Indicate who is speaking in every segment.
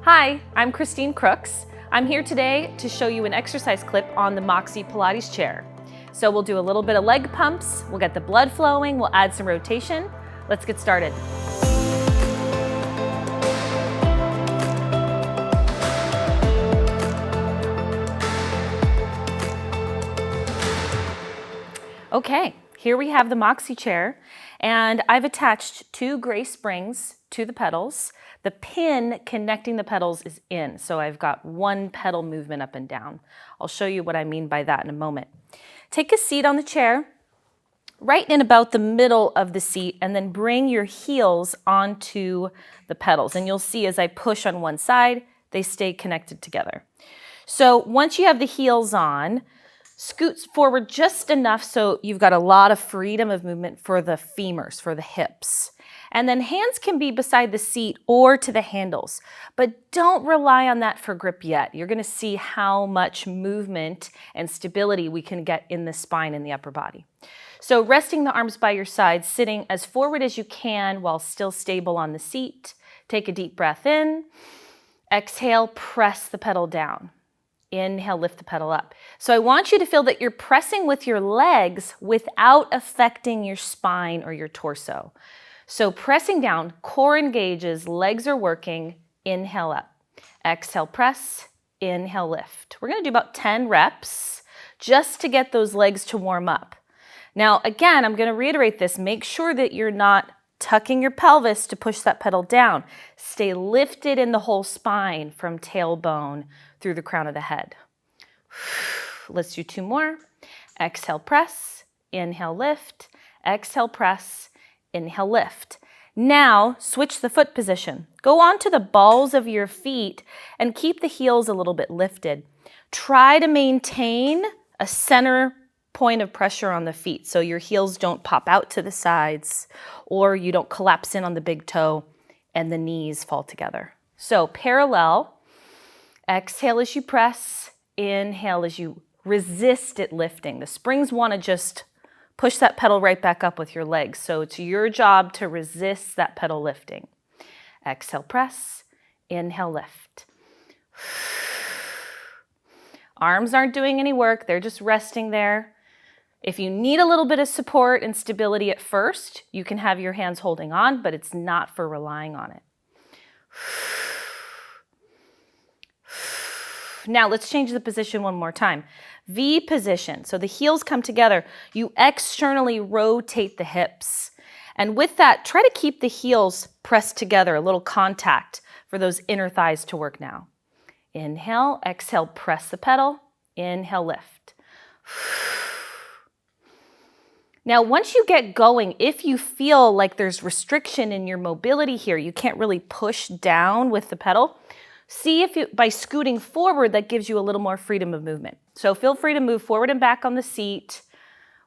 Speaker 1: Hi, I'm Christine Crooks. I'm here today to show you an exercise clip on the Moxxi Pilates chair. So we'll do a little bit of leg pumps, we'll get the blood flowing, we'll add some rotation. Let's get started. Okay, here we have the Moxxi chair, and I've attached 2 gray springs to the pedals. The pin connecting the pedals is in, so I've got 1 pedal movement up and down. I'll show you what I mean by that in a moment. Take a seat on the chair, right in about the middle of the seat, and then bring your heels onto the pedals. And you'll see as I push on one side, they stay connected together. So once you have the heels on, scoot forward just enough so you've got a lot of freedom of movement for the femurs, for the hips. And then hands can be beside the seat or to the handles, but don't rely on that for grip yet. You're gonna see how much movement and stability we can get in the spine and the upper body. So resting the arms by your side, sitting as forward as you can while still stable on the seat. Take a deep breath in. Exhale, press the pedal down. Inhale, lift the pedal up. So I want you to feel that you're pressing with your legs without affecting your spine or your torso. So pressing down, core engages, legs are working, inhale up. Exhale, press, inhale, lift. We're gonna do about 10 reps just to get those legs to warm up. Now, again, I'm gonna reiterate this, make sure that you're not tucking your pelvis to push that pedal down. Stay lifted in the whole spine from tailbone through the crown of the head. Let's do 2 more. Exhale, press, inhale, lift, exhale, press, inhale, lift. Now, switch the foot position. Go onto the balls of your feet and keep the heels a little bit lifted. Try to maintain a center point of pressure on the feet so your heels don't pop out to the sides or you don't collapse in on the big toe and the knees fall together. So parallel, exhale as you press, inhale as you resist it lifting. The springs want to just push that pedal right back up with your legs. So it's your job to resist that pedal lifting. Exhale, press, inhale, lift. Arms aren't doing any work, they're just resting there. If you need a little bit of support and stability at first, you can have your hands holding on, but it's not for relying on it. Now let's change the position one more time. V position, so the heels come together. You externally rotate the hips. And with that, try to keep the heels pressed together, a little contact for those inner thighs to work now. Inhale, exhale, press the pedal. Inhale, lift. Now, once you get going, if you feel like there's restriction in your mobility here, you can't really push down with the pedal, see if by scooting forward, that gives you a little more freedom of movement. So feel free to move forward and back on the seat,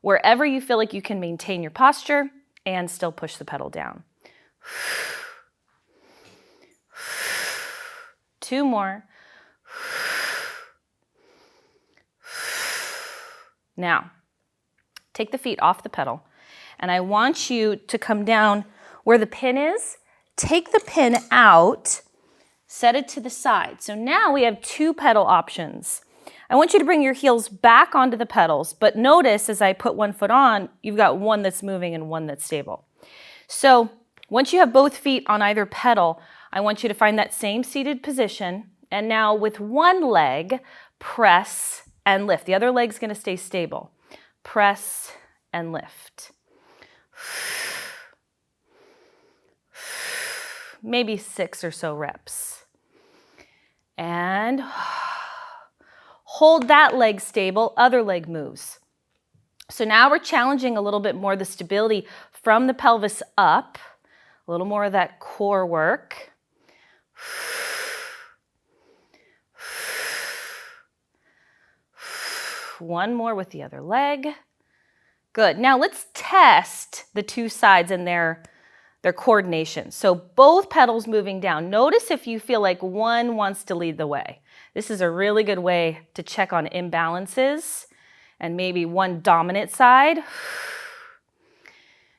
Speaker 1: wherever you feel like you can maintain your posture and still push the pedal down. 2 more. Now, take the feet off the pedal, and I want you to come down where the pin is. Take the pin out, set it to the side. So now we have 2 pedal options. I want you to bring your heels back onto the pedals, but notice as I put one foot on, you've got one that's moving and one that's stable. So once you have both feet on either pedal, I want you to find that same seated position, and now with one leg, press and lift. The other leg's gonna stay stable. Press and lift. Maybe 6 or so reps. And hold that leg stable, other leg moves. So now we're challenging a little bit more the stability from the pelvis up, a little more of that core work. One more with the other leg. Good. Now let's test the 2 sides and their coordination. So both pedals moving down. Notice if you feel like one wants to lead the way. This is a really good way to check on imbalances and maybe one dominant side.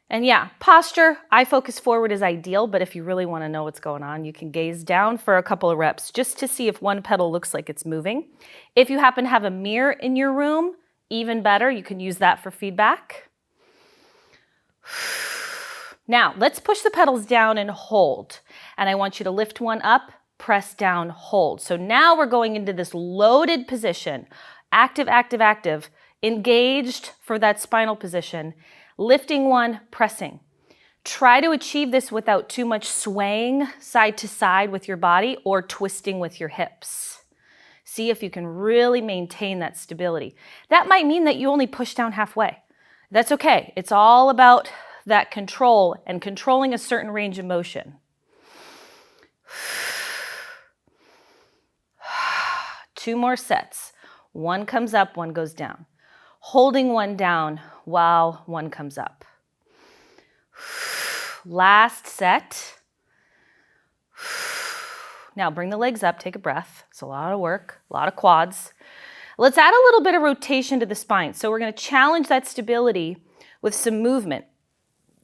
Speaker 1: And yeah, posture, eye focus forward is ideal, but if you really want to know what's going on, you can gaze down for a couple of reps just to see if one pedal looks like it's moving. If you happen to have a mirror in your room, even better, you can use that for feedback. Now, let's push the pedals down and hold. And I want you to lift one up, press down, hold. So now we're going into this loaded position, active, active, active, engaged for that spinal position. Lifting one, pressing. Try to achieve this without too much swaying side to side with your body or twisting with your hips. See if you can really maintain that stability. That might mean that you only push down halfway. That's okay. It's all about that control and controlling a certain range of motion. 2 more sets. One comes up, one goes down. Holding one down while one comes up. Last set. Now bring the legs up, take a breath. It's a lot of work, a lot of quads. Let's add a little bit of rotation to the spine. So we're going to challenge that stability with some movement.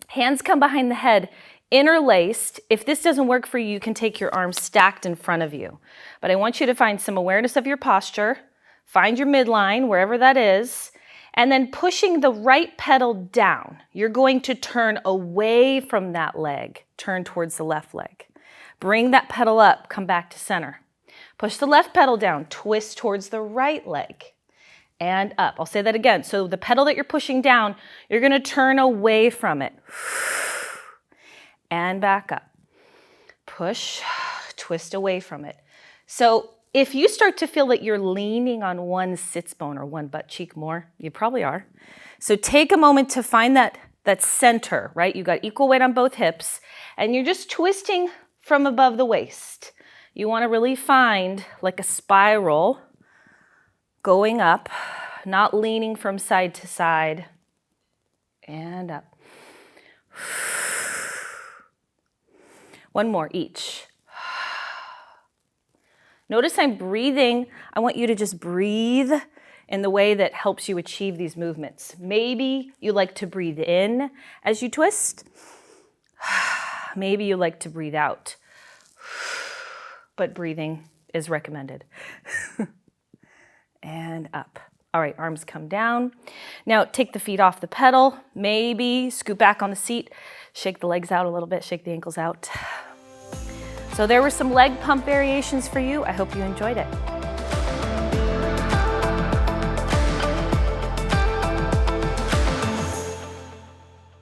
Speaker 1: Hands come behind the head, interlaced. If this doesn't work for you, you can take your arms stacked in front of you. But I want you to find some awareness of your posture. Find your midline, wherever that is. And then pushing the right pedal down, you're going to turn away from that leg, turn towards the left leg. Bring that pedal up, come back to center. Push the left pedal down, twist towards the right leg and up. I'll say that again. So the pedal that you're pushing down, you're going to turn away from it and back up. Push, twist away from it. So if you start to feel that you're leaning on one sits bone or one butt cheek more, you probably are. So take a moment to find that center, right? You got equal weight on both hips and you're just twisting from above the waist. You want to really find like a spiral going up, not leaning from side to side and up. One more each. Notice I'm breathing. I want you to just breathe in the way that helps you achieve these movements. Maybe you like to breathe in as you twist. Maybe you like to breathe out, but breathing is recommended. And up. All right, arms come down. Now take the feet off the pedal. Maybe scoot back on the seat. Shake the legs out a little bit, shake the ankles out. So there were some leg pump variations for you. I hope you enjoyed it.